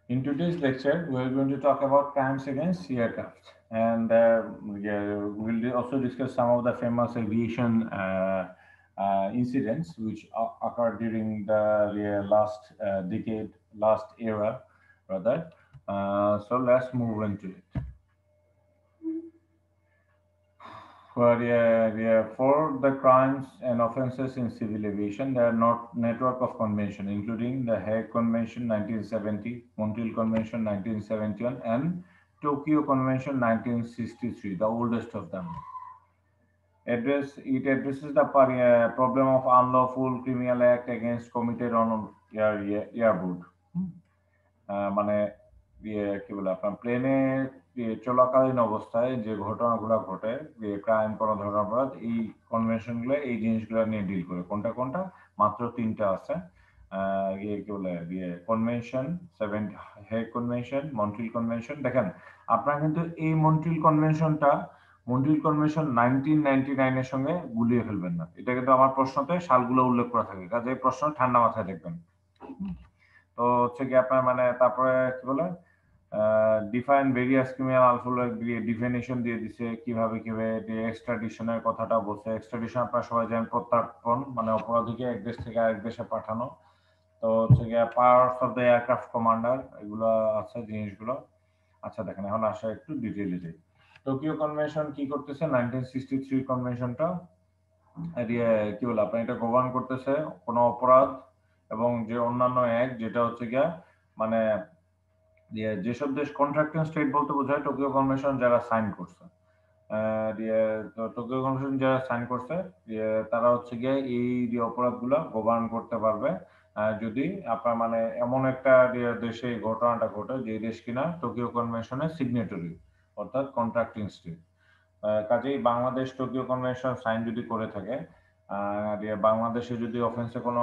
In today's lecture, we are going to talk about crimes against aircraft, and yeah, we'll also discuss some of the famous aviation incidents which occurred during the last decade, last era, rather. So let's move into it. For the crimes and offenses in civil aviation, there are not network of convention, including the Hague Convention 1970, Montreal Convention 1971, and Tokyo Convention 1963, the oldest of them. It addresses the problem of unlawful criminal act against committed on airboard. মানে কি বলে আপনার প্লেনে চলাকালীন অবস্থায় যে ঘটনাগুলো ঘটে ক্রাইম কোনো ধরনের অপরাধ এই কনভেনশনগুলো এই জিনিসগুলো নিয়ে ডিল করে কোনটা কোনটা মাত্র তিনটা আছে কি বলে convention seven Hague convention Montreal convention দেখেন আপনার কিন্তু এই মন্ট্রিল কনভেনশন 1999 এর সঙ্গে গুলিয়ে ফেলবেন না এটা কিন্তু আমার প্রশ্নতে সালগুলো উল্লেখ করা থাকে কাজে এই প্রশ্ন ঠান্ডা মাথায় দেখবেন তো হচ্ছে কি আপনার মানে তারপরে কি বলে ডিফাইন ভেরিয়াস ক্রিমিনাল আলফুল ডিফিনিশন দিয়ে দিছে কিভাবে কিভাবে এক্সট্রাডিশনের কথাটা বলছে এক্সট্রাডিশন আপনারা সবাই জানেন প্রত্যর্পণ মানে অপরাধীকে এক দেশ থেকে আরেক দেশে পাঠানো তো হচ্ছে গিয়ে powers of the aircraft commander এগুলো আছে জিনিসগুলো আচ্ছা দেখেন এখন আসা একটু ডিটেইলে যাই টোকিও কনভেনশন কি করতেছে 1963 কনভেনশনটা কি বলে আপনি এটা গভর্ন করতেছে কোনো অপরাধ এবং যে অন্যান্য এক যেটা হচ্ছে গিয়া মানে যেসব দেশ কন্ট্রাক্টিং স্টেট বলতে বোঝায় টোকিও কনভেনশন যারা সাইন করছে টোকিও কনভেনশন যারা সাইন করছে তারা হচ্ছে গিয়ে এই যে অপরাধগুলো গভর্ন করতে পারবে যদি আপনার মানে এমন একটা দেশে এই ঘটনাটা ঘটে যে দেশ কিনা টোকিও কনভেনশনের সিগনেটরি অর্থাৎ কন্ট্রাক্টিং স্টেট কাজেই বাংলাদেশ টোকিও কনভেনশন সাইন যদি করে থাকে বাংলাদেশে যদি অফেন্সে কোনো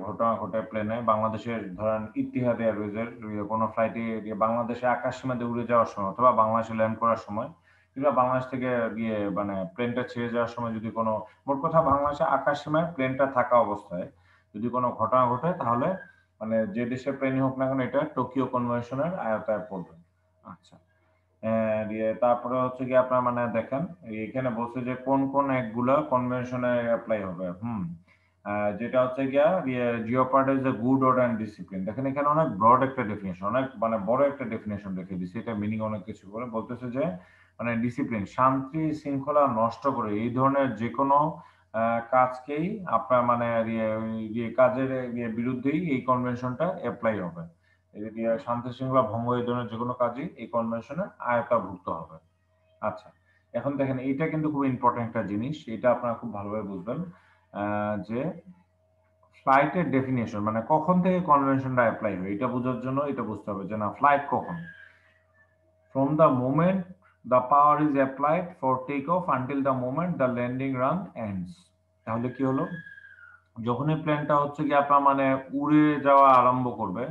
ঘটনা ঘটে প্লেনে বাংলাদেশের ধরেন ইতিহাদ এয়ারওয়েজের কোনো ফ্লাইটে বাংলাদেশে আকাশ সীমাতে উড়ে যাওয়ার সময় অথবা বাংলাদেশে ল্যান্ড করার সময় কিংবা বাংলাদেশ থেকে গিয়ে মানে প্লেনটা ছেড়ে যাওয়ার সময় যদি কোনো মোট কথা বাংলাদেশে আকাশ সীমায় প্লেনটা থাকা অবস্থায় যদি কোনো ঘটনা ঘটে তাহলে মানে যে দেশের প্লেনই হোক না কেন এটা টোকিও কনভেনশনের আয়তায় পড়বে আচ্ছা তারপরে হচ্ছে কি আপনার মানে দেখেন এখানে বলছে যে কোন কোন একগুলা কনভেনশনে অ্যাপ্লাই হবে যেটা হচ্ছে গিয়া জিওপার্ড is a good order and discipline দেখেন এখানে অনেক ব্রড একটা ডেফিনেশন অনেক মানে বড় একটা ডেফিনেশন রেখে দিচ্ছে এটা মিনিং অনেক কিছু করে বলতেছে যে মানে ডিসিপ্লিন শান্তি শৃঙ্খলা নষ্ট করে এই ধরনের যে কোনো কাজকেই আপনার মানে কাজের বিরুদ্ধেই এই কনভেনশনটা অ্যাপ্লাই হবে শান্তি শৃঙ্খলা ভঙ্গ এই ধরনের যে কোনো কাজই এই কনভেনশনের আওতাভুক্ত হবে আচ্ছা এখন দেখেন এটা কিন্তু খুব ইম্পর্টেন্ট একটা জিনিস এটা আপনারা খুব ভালোভাবে বুঝবেন যে ফ্লাইটের ডেফিনেশন মানে কখন থেকে কনভেনশনটা অ্যাপ্লাই হয় এটা বোঝার জন্য এটা বুঝতে হবে যে না ফ্লাইট কখন from the moment the power is applied for take off until the moment the landing run ends তাহলে কি হলো যখনই প্লেনটা হচ্ছে কি আপনার মানে উড়ে যাওয়া আরম্ভ করবে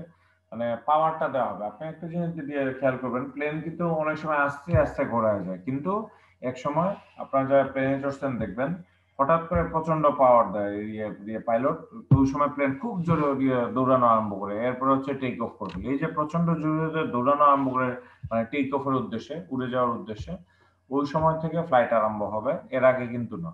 মানে পাওয়ারটা দেওয়া হবে আপনি একটা জিনিস দিয়ে খেয়াল করবেন প্লেন কিন্তু অনেক সময় আস্তে আস্তে ঘোরায় যায় কিন্তু এক সময় আপনারা যারা প্লেনে চড়ছেন দেখবেন হঠাৎ করে প্রচন্ড পাওয়ার দেয় পাইলট ওই সময় প্লেন খুব জোরে দৌড়ানো আরম্ভ করে এরপর হচ্ছে টেক অফ করবে এই যে প্রচন্ড জোরে দৌড়ানো আরম্ভ করে মানে টেক অফের উদ্দেশ্যে উড়ে যাওয়ার উদ্দেশ্যে ওই সময় থেকে ফ্লাইট আরম্ভ হবে এর আগে কিন্তু না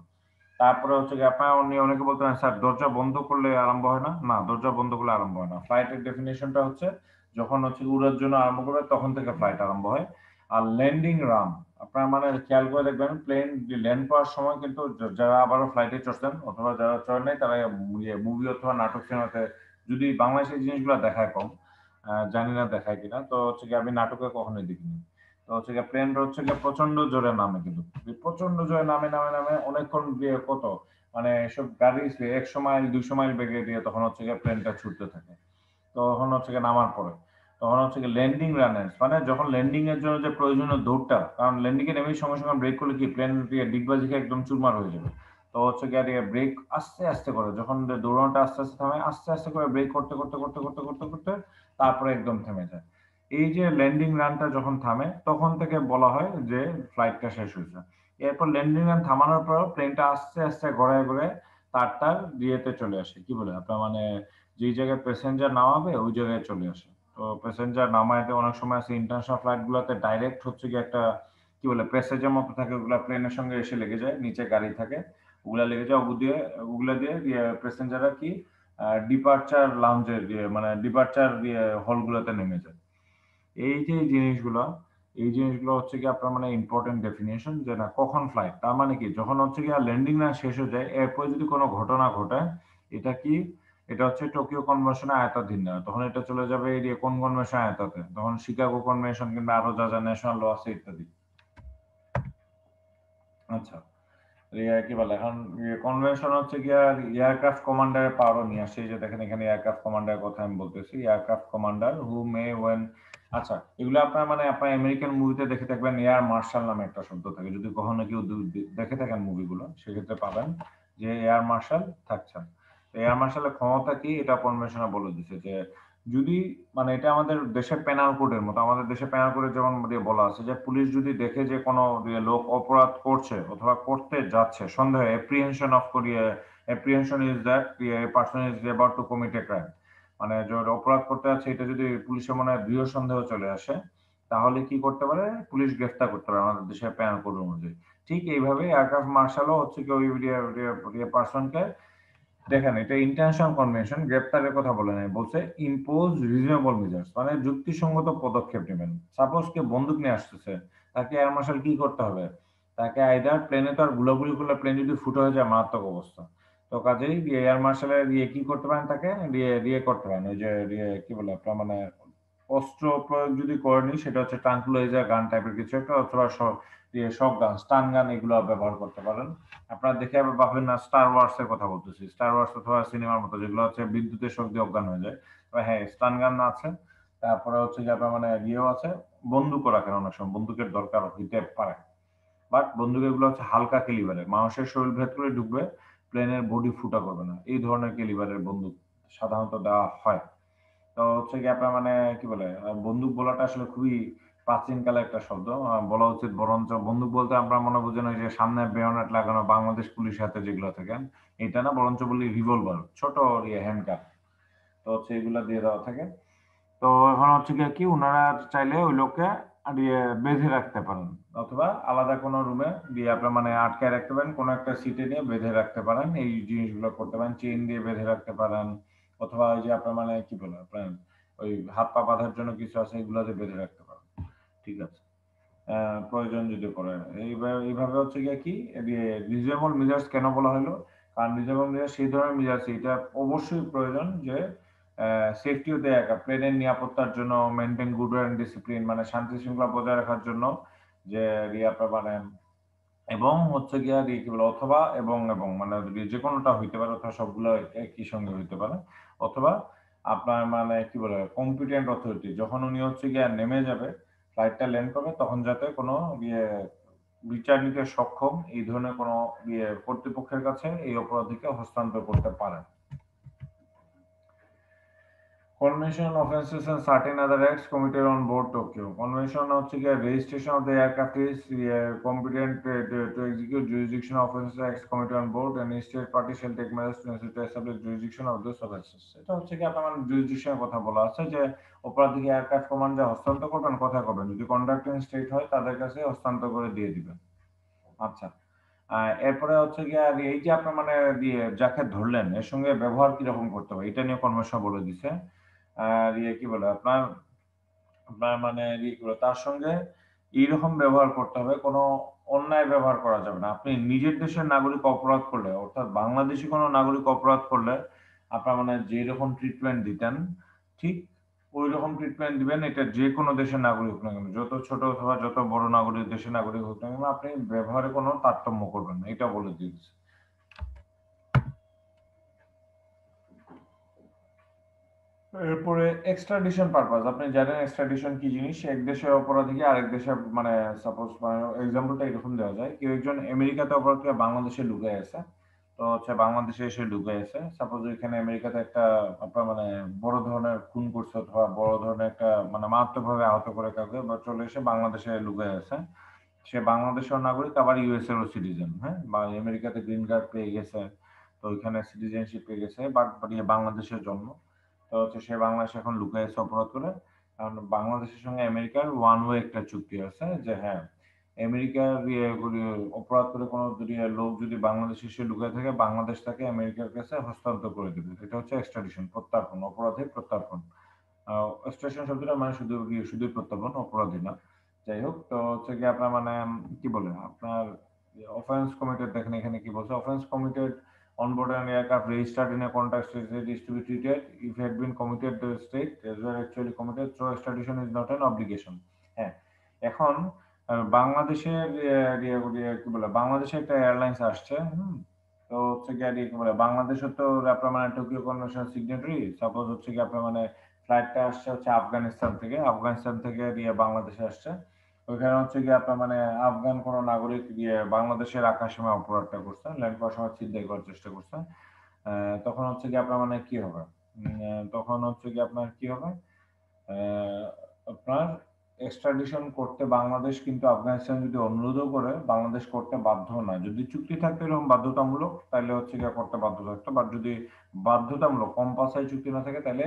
তারপরে হচ্ছে কি আপনার অনেকে বলতে পারেন স্যার দরজা বন্ধ করলে আরম্ভ হয় না না দরজা বন্ধ করলে আরম্ভ হয় না ফ্লাইটের ডেফিনেশনটা হচ্ছে যখন হচ্ছে উড়ার জন্য আরম্ভ করবে তখন থেকে ফ্লাইট আরম্ভ হয় আর ল্যান্ডিং রান আপনার মানে খেয়াল করে দেখবেন প্লেন ল্যান্ড করার সময় কিন্তু যারা আবারও ফ্লাইটে চড়ছেন অথবা যারা চড় নাই তারা মুভি অথবা নাটক সিনেমাতে যদি বাংলাদেশের জিনিসগুলো দেখায় কম জানি না দেখায় কিনা তো হচ্ছে কি আমি নাটকে কখনোই দেখিনি তো হচ্ছে গিয়ে প্লেনটা হচ্ছে গিয়ে প্রচন্ড জোরে নামে কিন্তু প্রচন্ড জোরে নামে নামে নামে অনেকক্ষণ দিয়ে কত মানে এসব গাড়ি 100 মাইল 200 মাইল বেগে দিয়ে তখন হচ্ছে গিয়ে প্লেনটা ছুটতে থাকে তখন হচ্ছে গিয়ে নামার পরে তখন হচ্ছে গিয়ে ল্যান্ডিং রানার্স মানে যখন ল্যান্ডিং এর জন্য যে প্রয়োজনীয় দৌড়টা কারণ ল্যান্ডিং এ নেমেই সঙ্গে সঙ্গে ব্রেক করলে কি প্লেন ডিগবাজি খেয়ে একদম চুরমার হয়ে যাবে তো হচ্ছে গিয়ে ব্রেক আস্তে আস্তে করে যখন দৌড়ানোটা আস্তে আস্তে থামে আস্তে আস্তে করে ব্রেক করতে করতে করতে করতে করতে করতে তারপরে একদম থেমে যায় এই যে ল্যান্ডিং রানটা যখন থামে তখন থেকে বলা হয় যে ফ্লাইটটা শেষ হয়েছে এরপর ল্যান্ডিং রান থামানোর পর প্লেনটা আস্তে আস্তে ঘোরায় ঘুরে তার ইয়েতে চলে আসে কি বলে আপনার মানে যেই জায়গায় প্যাসেঞ্জার নামাবে ওই জায়গায় চলে আসে তো প্যাসেঞ্জার নামায় দেয়। অনেক সময় আছে ইন্টারন্যাশনাল ফ্লাইট গুলোতে ডাইরেক্ট হচ্ছে কি একটা কি বলে প্যাসেজের মতো থাকে, ওগুলা প্লেনের সঙ্গে এসে লেগে যায়, নিচে গাড়ি থাকে, ওগুলা লেগে যায়, ওগুলা দিয়ে প্যাসেঞ্জাররা কি ডিপার্চার লাউঞ্জের মানে ডিপার্চার হলগুলোতে নেমে যায়। এই যে জিনিসগুলো, এই জিনিসগুলো হচ্ছে কি আপনার মানে ইম্পর্টেন্ট ডেফিনেশন, যে না কখন ফ্লাইট, তার মানে কি যখন হচ্ছে কি ল্যান্ডিং না শেষ হয়ে যায়, এরপরে যদি কোনো ঘটনা ঘটে, এটা কি, এটা হচ্ছে টোকিও কনভেনশনে আওতাধীন না, তখন এটা চলে যাবে এই কোন কনভেনশন আওতাতে, তখন শিকাগো কনভেনশন কিংবা আরো যা যা ন্যাশনাল ল আছে ইত্যাদি। আচ্ছা, কি বলে এখন কনভেনশন হচ্ছে কি আর এয়ারক্রাফট কমান্ডারের পাওয়ারও নিয়ে আসে। এই যে দেখেন এখানে এয়ারক্রাফট কমান্ডারের কথা আমি বলতেছি, aircraft commander who may Owen. আচ্ছা, এগুলো আপনার মানে আপনার আমেরিকান মুভিতে দেখে থাকবেন এয়ার মার্শাল নামে একটা শব্দ থাকে, যদি কখনো কেউ দেখে থাকেন মুভিগুলো সেক্ষেত্রে পাবেন যে এয়ার মার্শাল থাকছেন। এয়ার মার্শালের ক্ষমতা কি এটা কনভেনশনে বলে দিচ্ছে যে যদি মানে এটা আমাদের দেশের পেনাল কোডের মতো, আমাদের দেশের পেনাল কোডে যেমন বলা আছে যে পুলিশ যদি দেখে যে কোনো লোক অপরাধ করছে অথবা করতে যাচ্ছে সন্দেহ, এপ্রিহেনশন অফ করিয়ে, apprehension is that person is about to commit a crime, মানে যে অপরাধ করতে যাচ্ছে এটা যদি পুলিশের মনে হয় দৃঢ় সন্দেহ চলে আসে, তাহলে কি করতে পারে, পুলিশ গ্রেফতার করতে পারে আমাদের দেশের পেনাল কোড অনুযায়ী। ঠিক এইভাবে এয়ারক্রাফট মার্শালও হচ্ছে কি ওই পারসনকে, দেখেন এটা ইন্টারন্যাশনাল কনভেনশন, গ্রেপ্তারের কথা বলে নাই, বলছে ইম্পোজ রিজনেবল মেজার্স, মানে যুক্তিসঙ্গত পদক্ষেপ নেবেন। সাপোজ কে বন্দুক নিয়ে আসতেছে, তাকে এয়ার মার্শাল কি করতে হবে, তাকে আইদার প্লেনে তো আর গুলাগুলি করলে প্লেন যদি ফুটো হয়ে যায় মারাত্মক অবস্থা, তো কাজেই এয়ার মার্শালের কি করতে পারেন, তাকে করতে পারেন ওই যে কি বলে আপনার মানে অস্ত্র প্রয়োগ যদি করেনি, সেটা হচ্ছে ট্রাঙ্কুলাইজার গান টাইপের কিছু একটা, অথবা শক গান, স্টান গান, এগুলো ব্যবহার করতে পারেন। আপনারা দেখে আবার ভাববেন না স্টার ওয়ার্স এর কথা বলতেছি, স্টার ওয়ার্স অথবা সিনেমার মতো যেগুলো হচ্ছে বিদ্যুতের শক দিয়ে অজ্ঞান হয়ে যায়। তবে হ্যাঁ, স্টান গান আছে, তারপরে হচ্ছে যে আপনার মানে আছে, বন্দুকও রাখেন, অনেক সময় বন্দুকের দরকার হইতে পারে, বাট বন্দুক এগুলো হচ্ছে হালকা ক্যালিবারের, মানুষের শরীর ভেদ করে ঢুকবে, প্লেনের বডি ফুটা করবে না, এই ধরনের ক্যালিবারের বন্দুক সাধারণত দেওয়া হয়। তো হচ্ছে কি আপনার মানে কি বলে বন্দুক বলাটা আসলে খুবই প্রাচীন কালে একটা শব্দ, বলা উচিত বরঞ্চ বন্দুক বলতে আমরা মনে বুঝেন ওই যে সামনে বেয়নেট লাগানো বাংলাদেশ পুলিশের হাতে যেগুলো থাকেন, এটা না, বরঞ্চ বলি রিভলভার, ছোট হ্যান্ড কাপ, তো হচ্ছে এগুলা দিয়ে দেওয়া থাকে। তো এখন হচ্ছে কি ওনারা চাইলে ওই লোককে বেঁধে রাখতে পারেন, অথবা আলাদা কোনো রুমে দিয়ে আপনার মানে আটকায় রাখতে পারেন, কোনো একটা সিটে নিয়ে বেঁধে রাখতে পারেন, এই জিনিসগুলো করতে পারেন, চেইন দিয়ে বেঁধে রাখতে পারেন, অথবা ওই যে আপনার মানে কি বলে আপনার ওই হাত পা বাঁধার জন্য কিছু আছে, এগুলোতে বেঁধে রাখতে পারেন। ঠিক আছে, প্রয়োজন যদি পড়ে। এইভাবে হচ্ছে গিয়ে কি রিজনেবল মেজার্স কেন বলা হলো, কারণ রিজনেবল মেজার্স সেই ধরনের মেজার্স, এটা অবশ্যই প্রয়োজন যে সেফটি ও দেয়, প্লেনের নিরাপত্তার জন্য, মেনটেন গুড অ্যান্ড ডিসিপ্লিন, মানে শান্তি শৃঙ্খলা বজায় রাখার জন্য, যে আপনার মানে এবং হচ্ছে গিয়া কি বলে অথবা এবং এবং মানে যে কোনোটা হইতে পারে, অথবা সবগুলো একই সঙ্গে হইতে পারে, অথবা আপনার মানে কি বলে কম্পিটেন্ট অথরিটি, যখন উনি হচ্ছে গিয়া নেমে যাবে, ফ্লাইটটা ল্যান্ড করবে, তখন যাতে কোনো বিচার নিতে সক্ষম এই ধরনের কোনো কর্তৃপক্ষের কাছে এই অপরাধীকে হস্তান্তর করতে পারেন। Convention offenses and certain other acts committed on board Tokyo. Convention হচ্ছে গিয়ে registration of the aircraft is competent to execute jurisdiction offenses acts committed on board, and state party shall take measures to establish jurisdiction of those offenses. এটা হচ্ছে কি আপনার jurisdiction এর কথা বলা আছে, যে অপরাধীকে এয়ারক্রাফট কমান্ডে হস্তান্তর করবেন, কথা করবেন, যদি কন্ডাক্টিং স্টেট হয় তাদের কাছে হস্তান্তর করে দিয়ে দিবেন। আচ্ছা, এরপরে হচ্ছে গিয়ে আর এই যে আপনার মানে যাকে ধরলেন এর সঙ্গে ব্যবহার কিরকম করতে হবে, এটা নিয়ে কনভেনশন বলে দিছে। আর কি বলে আপনার আপনার মানে তার সঙ্গে এইরকম ব্যবহার করতে হবে, কোনো অন্যায় ব্যবহার করা যাবে না। আপনি নিজের দেশের নাগরিক অপরাধ করলে, অর্থাৎ বাংলাদেশি কোনো নাগরিক অপরাধ করলে আপনার মানে যেরকম ট্রিটমেন্ট দিতেন, ঠিক ওই রকম ট্রিটমেন্ট দিবেন, এটা যে কোনো দেশের নাগরিক হোক না কেন, যত ছোট অথবা যত বড় নাগরিক দেশের নাগরিক হোক না কেন, আপনি ব্যবহারে কোনো তারতম্য করবেন না, এটা বলে দিয়েছে। এরপরে এক্সট্রাডিশন পারপাস, আপনি জানেন এক্সট্রাডিশন কি জিনিস, এক দেশের অপরাধীকে আরেক দেশে মানে সাপোজ মানে এক্সাম্পলটা এরকম দেওয়া যায়, কেউ একজন আমেরিকাতে অপরাধ করে বাংলাদেশে লুকিয়ে আছে, তো হচ্ছে বাংলাদেশে এসে লুকিয়ে আছে, সাপোজ এখানে আমেরিকাতে একটা আপনার মানে বড় ধরনের খুন করছে, অথবা বড় ধরনের একটা মানে মারাত্মকভাবে আহত করে কাউকে, বা চলে এসে বাংলাদেশে লুকিয়ে আছে, সে বাংলাদেশের নাগরিক আবার ইউএস এর সিটিজেন, হ্যাঁ, বা আমেরিকাতে গ্রিন কার্ড পেয়ে গেছে, তো ওইখানে সিটিজেনশিপ পেয়ে গেছে, বাট বাংলাদেশের জন্ম, তো হচ্ছে সে বাংলাদেশে এখন লুকায় এসে অপরাধ করে। কারণ বাংলাদেশের সঙ্গে আমেরিকার ওয়ান ওয়ে একটা চুক্তি আছে যে হ্যাঁ, আমেরিকার অপরাধ করে কোনো যদি লোক যদি বাংলাদেশে এসে লুকায় থাকে, বাংলাদেশ তাকে আমেরিকার কাছে হস্তান্তর করে দেবে। এটা হচ্ছে এক্সট্রাডিশন, প্রত্যার্পণ, অপরাধের প্রত্যার্পণ। এক্সট্রাডিশন শব্দটা মানে শুধুই প্রত্যার্পণ, অপরাধী না। যাই হোক, তো হচ্ছে গিয়ে আপনার মানে কি বলে আপনার অফেন্স কমিটেড, দেখেন এখানে কি বলছে, offence committed on board an aircraft registered in a context is to be treated if had been committed the state as well actually committed, so extradition is not an obligation. হ্যাঁ, এখন বাংলাদেশের কি বলে, বাংলাদেশে একটা এয়ারলাইন্স আসছে, তো হচ্ছে কি বলে, বাংলাদেশের তো আপনার মানে টোকিও কনভেনশন সিগনেটারি, সাপোজ হচ্ছে কি আপনার মানে ফ্লাইটটা আসছে হচ্ছে আফগানিস্তান থেকে বাংলাদেশে আসছে। ওইখানে হচ্ছে গিয়ে আপনার মানে আফগান কোন নাগরিক গিয়ে বাংলাদেশের আকাশসীমা অপরাধটা করছে, ল্যান্ড করার সময় ছিনতাই করার চেষ্টা করছে। তখন হচ্ছে কি আপনার মানে কি হবে, তখন হচ্ছে কি আপনার কি হবে, আপনার এক্সট্রাডিশন করতে বাংলাদেশ কিন্তু আফগানিস্তান যদি অনুরোধও করে, বাংলাদেশ করতে বাধ্য না। যদি চুক্তি থাকতো এরকম বাধ্যতামূলক, তাহলে হচ্ছে গিয়ে করতে বাধ্য থাকতো, বাট যদি বাধ্যতামূলক কম্পালসারি চুক্তি না থাকে, তাহলে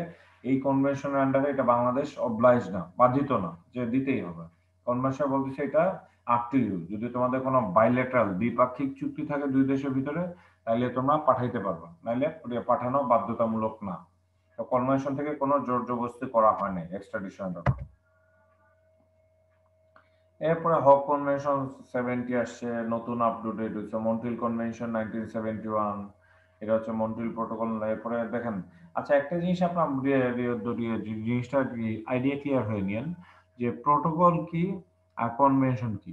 এই কনভেনশনের আন্ডারে এটা বাংলাদেশ অবলাইজ না, বাধিত না যে দিতেই হবে। কনভেনশন বলতেছে এটা আপ টু ইউ, যদি তোমাদের কোনো বাইলেটারাল দ্বিপাক্ষিক চুক্তি থাকে দুই দেশের ভিতরে, তাহলে তোমরা পাঠাইতে পারবে, নাহলে পাঠানো বাধ্যতামূলক না। তো কনভেনশন থেকে কোনো জোর জবরদস্তি করা হয়নি এক্সট্রাডিশনের ব্যাপারে। এরপরে হক কনভেনশন 70 আসছে, নতুন আপডেট হচ্ছে মন্ট্রিল কনভেনশন 1971, এটা হচ্ছে মন্ট্রিল প্রোটোকল। এরপরে দেখেন, আচ্ছা একটা জিনিস আপনার জিনিসটা আইডিয়া ক্লিয়ার হয়ে নিন যে প্রোটোকল কি আর কনভেনশন কি।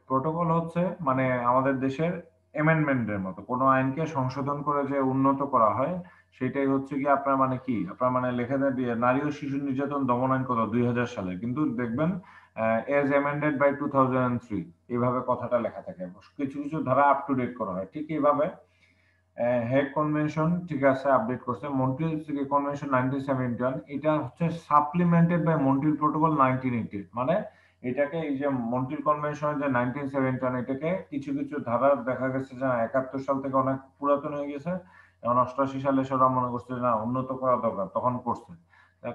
প্রোটোকল হচ্ছে মানে আমাদের দেশের অ্যামেন্ডমেন্টের মতো, কোনো আইনকে সংশোধন করে যে উন্নত করা হয়, সেটাই হচ্ছে কি আপনার মানে কি আপনার মানে লেখা দিয়ে নারী ও শিশু নির্যাতন দমন আইন কত 2000 সালে, কিন্তু দেখবেন এজ অ্যামেন্ডেড বাই 2003 এইভাবে কথাটা লেখা থাকে, কিছু কিছু ধারা আপ টু ডেট করা হয়। ঠিক এইভাবে হেগ কনভেনশন ঠিক আছে আপডেট করছে, মন্ট্রিল কনভেনশন 1971 এটা হচ্ছে সাপ্লিমেন্টেড বাই মন্ট্রিল প্রোটোকল 1980, মানে এটাকে এই যে মন্ট্রিল কনভেনশন যে 1971 এটাকে কিছু কিছু ধারা দেখা গেছে যে 71 সাল থেকে অনেক পুরাতন হয়ে গেছে, এখন 88 সালে সেটা মনে করছে যে না উন্নত করা দরকার, তখন করছে।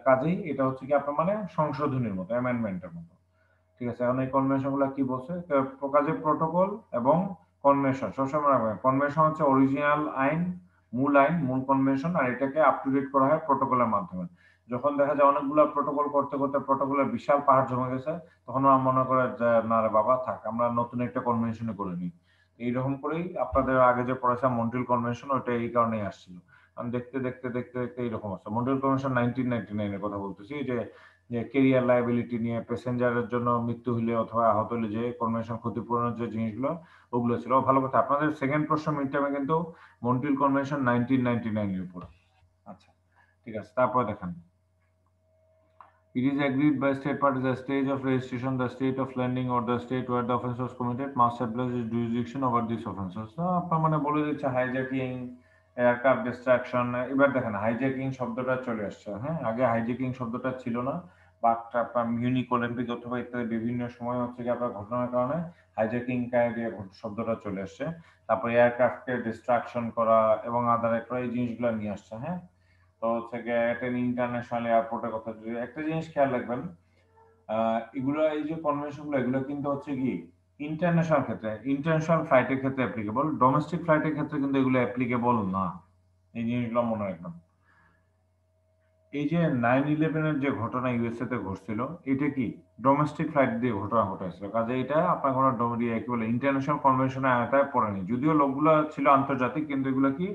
কাজেই এটা হচ্ছে কি আপনার মানে সংশোধনীর মতো, অ্যামেন্ডমেন্টের মতো। ঠিক আছে, এখন এই কনভেনশন গুলা কি বলছে, কাজে প্রোটোকল এবং কনভেনশন সবসময় রাখবেন। কনভেনশন হচ্ছে অরিজিনাল আইন, মূল কনভেনশন, আর এটাকে আপ টু ডেট করা হয় প্রোটোকলের মাধ্যমে। যখন দেখা যায় অনেকগুলো প্রোটোকল করতে করতে প্রোটোকলের বিশাল পাহাড় জমে গেছে, তখন আমরা মনে করে যে না রে বাবা থাক, আমরা নতুন একটা কনভেনশনে করে নিই। এইরকম করেই আপনাদের আগে যে পড়েছিলাম মন্ট্রিল কনভেনশন, ওইটা এই কারণেই আসছিল। আমি দেখতে দেখতে দেখতে দেখতে এইরকম আছে। মন্ট্রিল কনভেনশন 1999 এর কথা বলতেছি, যে ক্যারিয়ার লায়াবিলিটি নিয়ে, প্যাসেঞ্জারের জন্য মৃত্যু হলে অথবা আহত হলে যে কনভেনশন ক্ষতিপূরণের যে জিনিসগুলো, ওগুলো ছিল। ভালো কথা, আপনাদের সেকেন্ড প্রশ্ন মিড টার্মে কিন্তু মন্ট্রিল কনভেনশন 1999 এর উপর। আচ্ছা, ঠিক আছে, তারপরে দেখেন, it is agreed by state parties the stage of registration, the state of landing or the state where the offense was committed must establish its jurisdiction over these offenses। তো আপনার মানে বলে দিচ্ছে হাইজ্যাকিং, এয়ারক্রাফট ডিস্ট্রাকশন। এবার দেখেন hijacking শব্দটা চলে আসছে, হ্যাঁ, আগে হাইজ্যাকিং শব্দটা ছিল না, বাট আপনার মিউনিক অলিম্পিক অথবা ইত্যাদি বিভিন্ন সময় হচ্ছে কি আপনার ঘটনার কারণে হাইজ্যাকিং শব্দটা চলে আসছে। তারপর এয়ারক্রাফটকে ডিস্ট্রাকশন করা এবং আদার এই জিনিসগুলো নিয়ে আসছে, হ্যাঁ। তো হচ্ছে গিয়ে একটা ইন্টারন্যাশনাল এয়ারপোর্টের কথা, যদি একটা জিনিস খেয়াল রাখবেন, এগুলো এই যে কনভেনশন গুলো, এগুলো কিন্তু হচ্ছে কি ইন্টারন্যাশনাল ক্ষেত্রে, ইন্টারন্যাশনাল ফ্লাইটের ক্ষেত্রে অ্যাপ্লিকেবল, ডোমেস্টিক ফ্লাইটের ক্ষেত্রে কিন্তু এগুলো অ্যাপ্লিকেবল না। এই জিনিসগুলো মনে রাখবেন। এই যে 9/11 এর যে ঘটনা ইউএসএ তে ঘটছিল, এটা কি ডোমেস্টিক ফ্লাইট দিয়ে ঘটনা ঘটেছিল, কাজে এটা আপনার কোনো কি বলে ইন্টারন্যাশনাল কনভেনশনের আওতায় পড়েনি, যদিও লোকগুলো ছিল আন্তর্জাতিক, কিন্তু এগুলো কি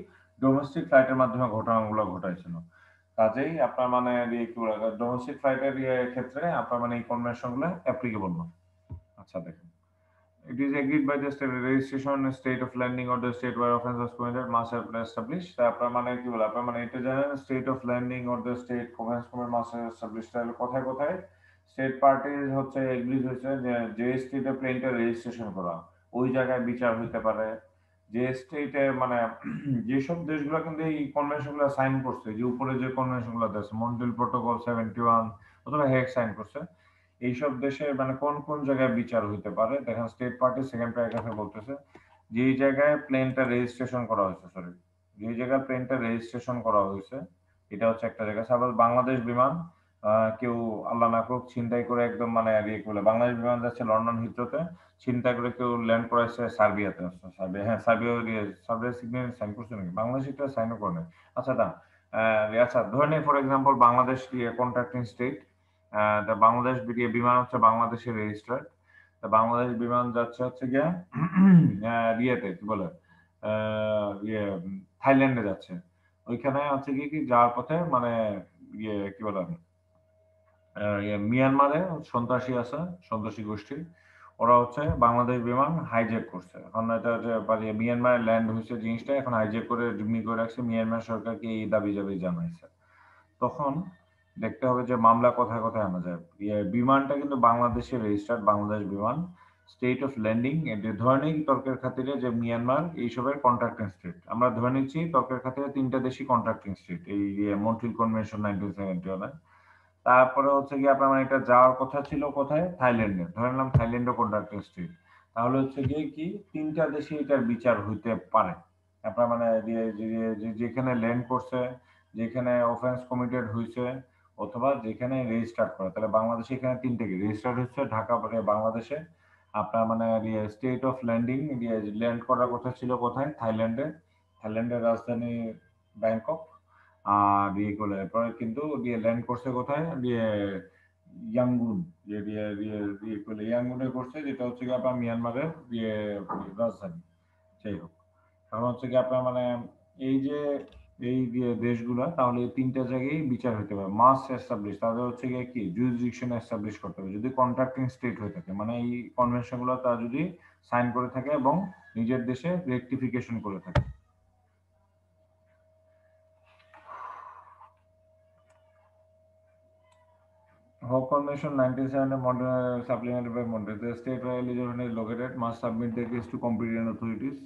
ডোমেস্টিক ফ্লাইটের মাধ্যমে ঘটনাগুলো ঘটাইছিল। কাজেই আপনার মানে কি বলে ডোমেস্টিক ফ্লাইটের ক্ষেত্রে আপনার মানে এই কনভেনশন গুলো অ্যাপ্লিকেবল না। আচ্ছা দেখেন, it is agreed by the state registration, state of landing or the state where offense was committed must have been established। আপনার মানে কি বলে আপনার মানে এটা জানেন, state of landing or the state offense committed must have established, তাহলে কোথায় কোথায় স্টেট পার্টি হচ্ছে এগ্রি হয়েছে যে যে স্টেটে প্লেনটা রেজিস্ট্রেশন করা, ওই জায়গায় বিচার হইতে পারে। যে স্টেটে মানে যেসব দেশগুলো কিন্তু এই কনভেনশন গুলো সাইন করছে, যে উপরে যে কনভেনশন গুলো আছে মন্ট্রিল প্রোটোকল 71 অথবা হেগ সাইন করছে, এইসব দেশে মানে কোন কোন জায়গায় বিচার হইতে পারে, দেখেন স্টেট পার্টি সেকেন্ড প্যারাগ্রাফে বলতেছে যেই জায়গায় প্লেনটা রেজিস্ট্রেশন করা হয়েছে, সরি, যেই জায়গায় প্লেনটা রেজিস্ট্রেশন করা হয়েছে এটা হচ্ছে একটা জায়গা। সাপোজ বাংলাদেশ বিমান কেউ আল্লাহ না করুক ছিনতাই করে একদম মানে ইয়ে করলে, বাংলাদেশ বিমান যাচ্ছে লন্ডন হিথ্রোতে, ছিনতাই করে কেউ ল্যান্ড করাইছে সার্বিয়াতে। সার্বিয়া, হ্যাঁ সার্বিয়া, সার্বিয়া সিগন্যাল সাইন করছে নাকি, বাংলাদেশ এটা সাইনও করে নাই। আচ্ছা না, আচ্ছা ধরে নিই for example Bangladesh contracting state, Bangladesh বিমান হচ্ছে বাংলাদেশের রেজিস্টার্ড। বাংলাদেশ বিমান যাচ্ছে হচ্ছে গিয়া ইয়েতে কি বলে থাইল্যান্ডে যাচ্ছে। ওইখানে হচ্ছে কি যাওয়ার পথে মানে কি বলে মিয়ানমারে সন্ত্রাসী আছে, সন্ত্রাসী গোষ্ঠী, ওরা হচ্ছে বাংলাদেশ বিমান হাইজ্যাক করছে। এখন এটা যে মিয়ানমারে ল্যান্ড হয়েছে জিনিসটা, এখন হাইজ্যাক করে জিম্মি করে রাখছে, মিয়ানমার সরকারকে এই দাবি জানাইছে। তখন দেখতে হবে যে মামলা কোথায় কোথায় আনা যায়। বিমানটা কিন্তু বাংলাদেশের রেজিস্টার্ড, বাংলাদেশ বিমান, স্টেট অফ ল্যান্ডিং, ধরে নিই তর্কের খাতিরে যে মিয়ানমার এইসবের কন্ট্রাক্টিং স্টেট। আমরা ধরে নিচ্ছি তর্কের খাতিরে তিনটা দেশই কন্ট্রাক্টিং স্টেট এই মন্ট্রিল কনভেনশন 1971। তারপরে হচ্ছে গিয়ে আপনার মানে এটা যাওয়ার কথা ছিল কোথায়, থাইল্যান্ডে, ধরে নিলাম থাইল্যান্ডও কন্ট্রাক্টিং স্টেট। তাহলে হচ্ছে গিয়ে কি তিনটা দেশে এটার বিচার হইতে পারে। আপনার মানে যেখানে ল্যান্ড করছে, যেখানে অফেন্স কমিটেড হয়েছে, অথবা যেখানে রেজিস্টার্ড করা। তাহলে বাংলাদেশে এখানে তিনটে কি রেজিস্টার্ড হচ্ছে ঢাকা বাংলাদেশে, আপনার মানে স্টেট অফ ল্যান্ডিং, ল্যান্ড করার কথা ছিল কোথায়, থাইল্যান্ডে, থাইল্যান্ডের রাজধানী ব্যাংকক। আর করলে এরপরে কিন্তু ল্যান্ড করছে কোথায়, ইয়াঙ্গুন, করলে ইয়াঙ্গুনে করছে, যেটা হচ্ছে কি আপনার মিয়ানমারের রাজধানী। যাই হোক, কারণ হচ্ছে কি আপনার মানে এই যে এই দেশগুলা, তাহলে এই তিনটা জায়গায় বিচার হতে পারে, মাস এস্টাবলিশ, তাদের হচ্ছে গিয়ে কি জুরিসডিকশন এস্টাবলিশ করতে হবে যদি কন্ট্রাক্টিং স্টেট হয়ে থাকে, মানে এই কনভেনশন গুলো তারা যদি সাইন করে থাকে এবং নিজের দেশে রেকটিফিকেশন করে থাকে। Hague Convention 1970 supplemented by Montreux. The state where religion is located must submit their case to competent authorities.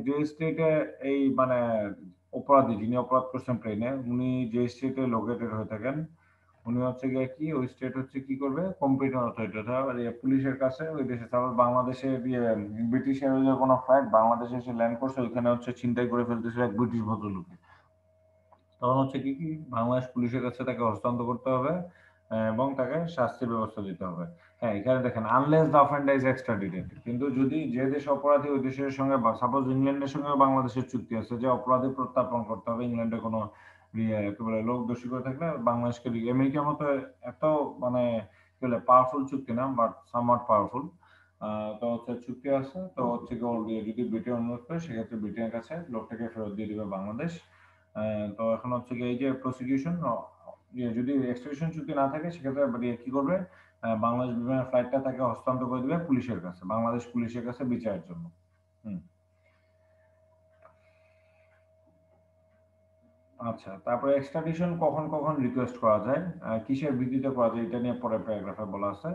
যে স্টেটে এই মানে অপরাধী, যিনি অপরাধ করছেন প্লেনে, উনি যে স্টেটে লোকেটেড হয়ে থাকেন, উনি হচ্ছে গিয়ে কি ওই স্টেট হচ্ছে কি করবে, কম্পিটেন্ট অথরিটি অথবা পুলিশের কাছে ওই দেশে। তারপর বাংলাদেশে ব্রিটিশ এয়ারওয়েজের কোনো ফ্লাইট বাংলাদেশে এসে ল্যান্ড করছে, ওইখানে হচ্ছে ছিনতাই করে ফেলতেছিল এক ব্রিটিশ ভদ্রলোকে। তখন হচ্ছে কি বাংলাদেশ পুলিশের কাছে তাকে হস্তান্তর করতে হবে এবং তাকে শাস্তির ব্যবস্থা দিতে হবে। হ্যাঁ, এখানে দেখেন আনলেস দ্য অফেন্ডার ইজ এক্সট্রাডিটেড, কিন্তু যদি যে দেশ অপরাধী ওই দেশের সঙ্গে, সাপোজ ইংল্যান্ডের সঙ্গে বাংলাদেশের চুক্তি আছে যে অপরাধী প্রত্যার্পণ করতে হবে, ইংল্যান্ডে কোনো কি বলে লোক দোষী করে থাকলে বাংলাদেশকে, আমেরিকার মতো এত মানে কি বলে পাওয়ারফুল চুক্তি না, বাট সামওয়াট পাওয়ারফুল। তো হচ্ছে চুক্তি আছে, তো হচ্ছে যদি ব্রিটেন অনুরোধ করে সেক্ষেত্রে ব্রিটেনের কাছে লোকটাকে ফেরত দিয়ে দিবে বাংলাদেশ। তো এখন হচ্ছে কি এই যে প্রসিকিউশন, যদি এক্সট্রাডিশন চুক্তি না থাকে সেক্ষেত্রে কি করবে, বাংলাদেশ বিমানের ফ্লাইটটা তাকে হস্তান্তর করে দিবে পুলিশের কাছে, বাংলাদেশ পুলিশের কাছে বিচারের জন্য। আচ্ছা, তারপরে এক্সট্রাডিশন কখন কখন রিকোয়েস্ট করা যায়, কিসের ভিত্তিতে করা যায়, এটা নিয়ে পরে প্যারাগ্রাফে বলা আছে।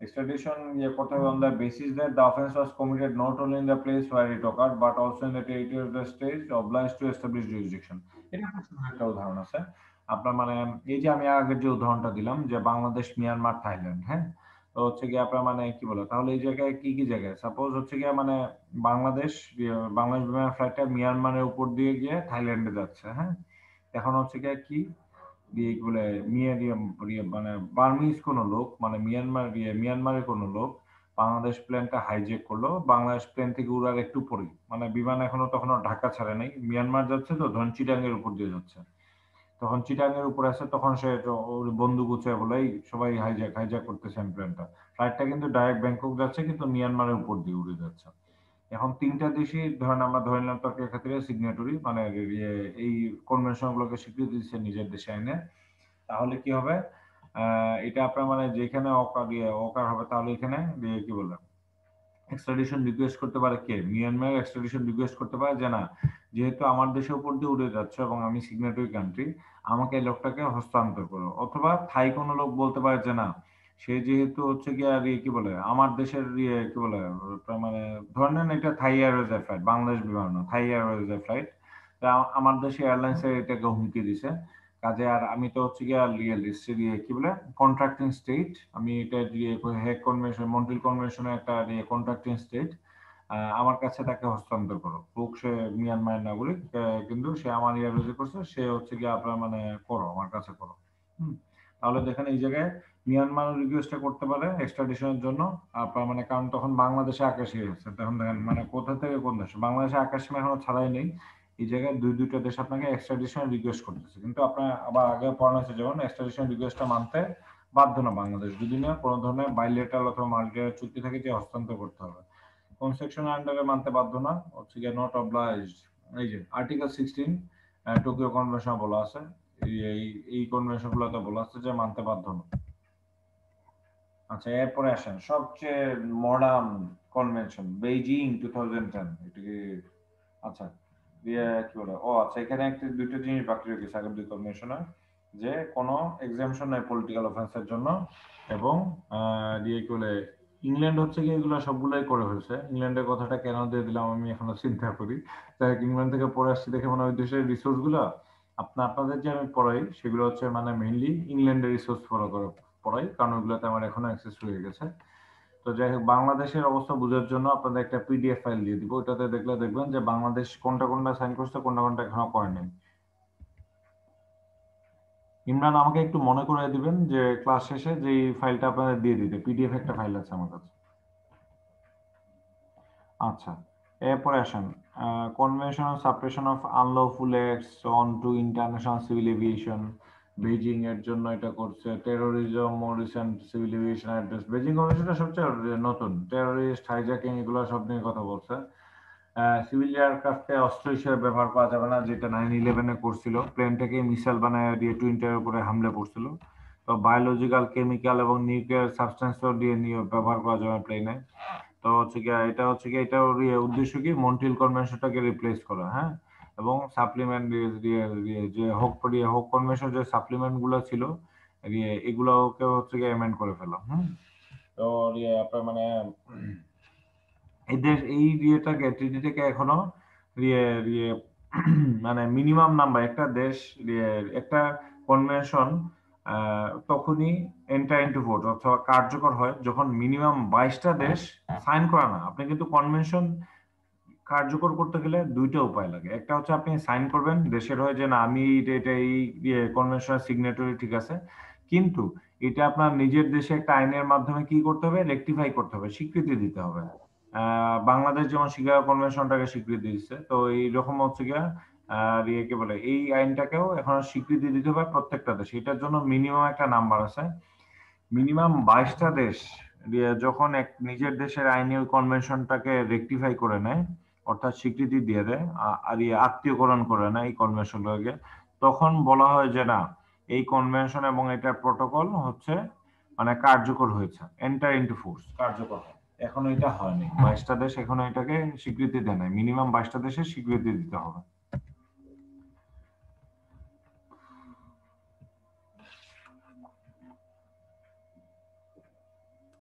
এক্সট্রাডিশন করতে হবে on the basis that the offence was committed not only in the place where it occurred but also in the territory of the state obliged to establish jurisdiction. এটা একটা উদাহরণ আছে আপনার মানে, এই যে আমি আগের যে উদাহরণটা দিলাম যে বাংলাদেশ, মিয়ানমার, থাইল্যান্ড, হ্যাঁ, তো হচ্ছে কি আপনার মানে কি বলে, তাহলে এই জায়গায় কি কি জায়গায়, সাপোজ হচ্ছে গিয়ে মানে বাংলাদেশ, বাংলাদেশ বিমান ফ্লাইটটা মিয়ানমারের উপর দিয়ে গিয়ে থাইল্যান্ডে যাচ্ছে, হ্যাঁ, এখন হচ্ছে গিয়ে কি বলে মানে বার্মিজ কোনো লোক, মানে মিয়ানমারের কোনো লোক বাংলাদেশ প্লেনটা হাইজ্যাক করলো, বাংলাদেশ প্লেন থেকে উড়ার একটু পরেই, মানে বিমান এখনো তখনও ঢাকা ছাড়ে নাই, মিয়ানমার যাচ্ছে, তো ধরুন চিটাং এর উপর দিয়ে যাচ্ছে, তখন চিটাং এর উপর আছে, তখন সে ওর বন্দুক উঁচিয়ে বলে এই সবাই হাইজ্যাক করতেছে প্লেনটা। ফ্লাইটটা কিন্তু ডাইরেক্ট ব্যাংকক যাচ্ছে কিন্তু মিয়ানমারের উপর দিয়ে উড়ে যাচ্ছে। এখন তিনটা দেশই ধরেন আমরা ধরে নিলাম তর্কের খাতিরে সিগনেটরি, মানে এই কনভেনশন গুলোকে স্বীকৃতি দিচ্ছে নিজের দেশে আইনে। তাহলে কি হবে, এটা আপনার মানে যেখানে অকার হবে, তাহলে এখানে কি বলে এক্সট্রাডিশন রিকোয়েস্ট করতে পারে কে, মিয়ানমার এক্সট্রাডিশন রিকোয়েস্ট করতে পারে যে না, যেহেতু আমার দেশের উপর দিয়ে উড়ে যাচ্ছে এবং আমি সিগনেটরি কান্ট্রি, আমাকে এই লোকটাকে হস্তান্তর করো। অথবা থাই কোনো লোক বলতে পারে যে না, সে যেহেতু হচ্ছে কি আর কি বলে আমার দেশের কি বলে মানে ধরে নেন এটা থাই এয়ারওয়েজের ফ্লাইট, বাংলাদেশ বিমান না, থাই এয়ারওয়েজের ফ্লাইট, আমার দেশে এয়ারলাইন্সের এটাকে হুমকি দিছে, কাজে আর আমি তো হচ্ছে গিয়ে কি বলে কন্ট্রাক্টিং স্টেট, আমি এটা হেগ কনভেনশন, মন্ট্রিল কনভেনশনের একটা কন্ট্রাক্টিং স্টেট, আমার কাছে তাকে হস্তান্তর করো। হোক সে মিয়ানমারের নাগরিক, কিন্তু সে আমার ইয়ারোজি করছে, সে হচ্ছে গিয়ে আপনার মানে করো, আমার কাছে করো। তাহলে দেখেন এই জায়গায় মিয়ানমার রিকোয়েস্টটা করতে পারে এক্সট্রাডিশনের জন্য আপনার মানে, কারণ তখন বাংলাদেশে আকাশে গেছে, তখন দেখেন মানে কোথা থেকে কোন দেশ, বাংলাদেশে আকাশসীমা এখনো ছাড়াই নেই। এই জায়গায় দুইটা দেশ আপনাকে এক্সট্রাডিশন রিকোয়েস্ট করতেছে, কিন্তু আপনার আবার আগে পড়ানো হয়েছে যেমন এক্সট্রাডিশন রিকোয়েস্টটা মানতে বাধ্য না বাংলাদেশ, যদি না কোনো ধরনের বাইলেটারাল অথবা মাল্টিলেটারাল চুক্তি থাকে যে হস্তান্তর করতে হবে। কোন সেকশনের আন্ডারে মানতে বাধ্য না হচ্ছে গিয়ে নট অবলাইজড। এই যে আর্টিকেল 16 টোকিও কনভেনশন বলা আছে, এই কনভেনশন গুলোতে বলা আছে যে মানতে বাধ্য না। আচ্ছা, এরপরে আসেন সবচেয়ে মডার্ন কনভেনশন বেইজিং 2010। এটা কি আচ্ছা দিয়ে কি বলে, ও আচ্ছা, এখানে একটা দুটো জিনিস বাকি রেখেছে আগের দুই কনভেনশনে, যে কোনো এক্সামশন নাই পলিটিক্যাল অফেন্সের জন্য, এবং দিয়ে কি বলে ইংল্যান্ড হচ্ছে কি এগুলো সবগুলোই করে হয়েছে। ইংল্যান্ডের কথাটা কেন দিয়ে দিলাম আমি এখনো চিন্তা করি, তাই ইংল্যান্ড থেকে পড়ে আসছি দেখে মনে হয় ওই দেশের রিসোর্স গুলো আপনাদের যে আমি পড়াই সেগুলো হচ্ছে মানে মেইনলি ইংল্যান্ডের রিসোর্স ফলো করে পড়াই, কারণ ওইগুলোতে আমার এখনো অ্যাক্সেস হয়ে গেছে। তো যাই হোক, বাংলাদেশের অবস্থা বোঝার জন্য আপনাদের একটা পিডিএফ ফাইল দিয়ে দিব, ওটাতে দেখলে দেখবেন যে বাংলাদেশ কোনটা কোনটা সাইন করছে, কোনটা কোনটা এখনো করেনি। ইমরান আমাকে একটু মনে করে দিবেন যে ক্লাস শেষে যে ফাইলটা আপনাদের দিয়ে দিতে, পিডিএফ একটা ফাইল আছে আমার কাছে। আচ্ছা, এরপরে আসেন convention on suppression of unlawful acts on to international civil aviation, Beijing এর জন্য এটা করছে। টেরোরিজম ও recent civil aviation address, Beijing কনভেনশনটা সবচেয়ে নতুন, টেরোরিস্ট হাইজ্যাকিং এগুলো সব নিয়ে কথা বলছে। সিভিল এয়ারক্রাফটে অস্ত্র হিসেবে ব্যবহার করা যাবে না, যেটা 9/11 করছিল, প্লেনটাকে মিসাইল বানায় দিয়ে টুইন টাওয়ারের উপরে হামলা করছিল। তো বায়োলজিক্যাল, কেমিক্যাল এবং নিউক্লিয়ার সাবস্টেন্সও দিয়ে নিয়ে ব্যবহার করা যাবে প্লেনে। তো হচ্ছে কি এটা হচ্ছে কি এটার উদ্দেশ্য কি মন্ট্রিল কনভেনশনটাকে রিপ্লেস করা, হ্যাঁ, এবং সাপ্লিমেন্ট যে হোক কনভেনশন যে সাপ্লিমেন্ট গুলো ছিল এগুলোকে হচ্ছে কি অ্যামেন্ড করে ফেলা। তো আপনার মানে এদের এই ট্রিটিটাকে এখনো মানে মিনিমাম নাম্বার একটা দেশ একটা কনভেনশন তখনই এন্টার ইনটু ফোর্স অথবা কার্যকর হয় যখন মিনিমাম 22টা দেশ সাইন করে না। আপনি কিন্তু কনভেনশন কার্যকর করতে গেলে দুইটা উপায় লাগে, একটা হচ্ছে আপনি সাইন করবেন দেশের হয়ে যে না আমি এটা এই কনভেনশনের সিগনেটরি, ঠিক আছে, কিন্তু এটা আপনার নিজের দেশে একটা আইনের মাধ্যমে কি করতে হবে, রেকটিফাই করতে হবে, স্বীকৃতি দিতে হবে। বাংলাদেশ যেমন শিকাগো কনভেনশনটাকে স্বীকৃতি দিচ্ছে, তো এইরকম হচ্ছে গিয়া কি বলে এই আইনটাকেও এখন স্বীকৃতি দিতে হবে প্রত্যেকটা দেশ। এটার জন্য মিনিমাম একটা নাম্বার আছে, মিনিমাম 22টা দেশ যখন এক নিজের দেশের আইনি ওই কনভেনশনটাকে রেকটিফাই করে নেয়, অর্থাৎ স্বীকৃতি দিয়ে দেয় আর আত্মীয়করণ করে নেয় এই কনভেনশনটাকে, তখন বলা হয় যে না এই কনভেনশন এবং এটার প্রটোকল হচ্ছে মানে কার্যকর হয়েছে, এন্টার ইনটু ফোর্স, কার্যকর। এখন এটা হয়নি, 22টা দেশ এখনো এটাকে স্বীকৃতি দেয় নাই, মিনিমাম 22টা দেশের স্বীকৃতি দিতে হবে।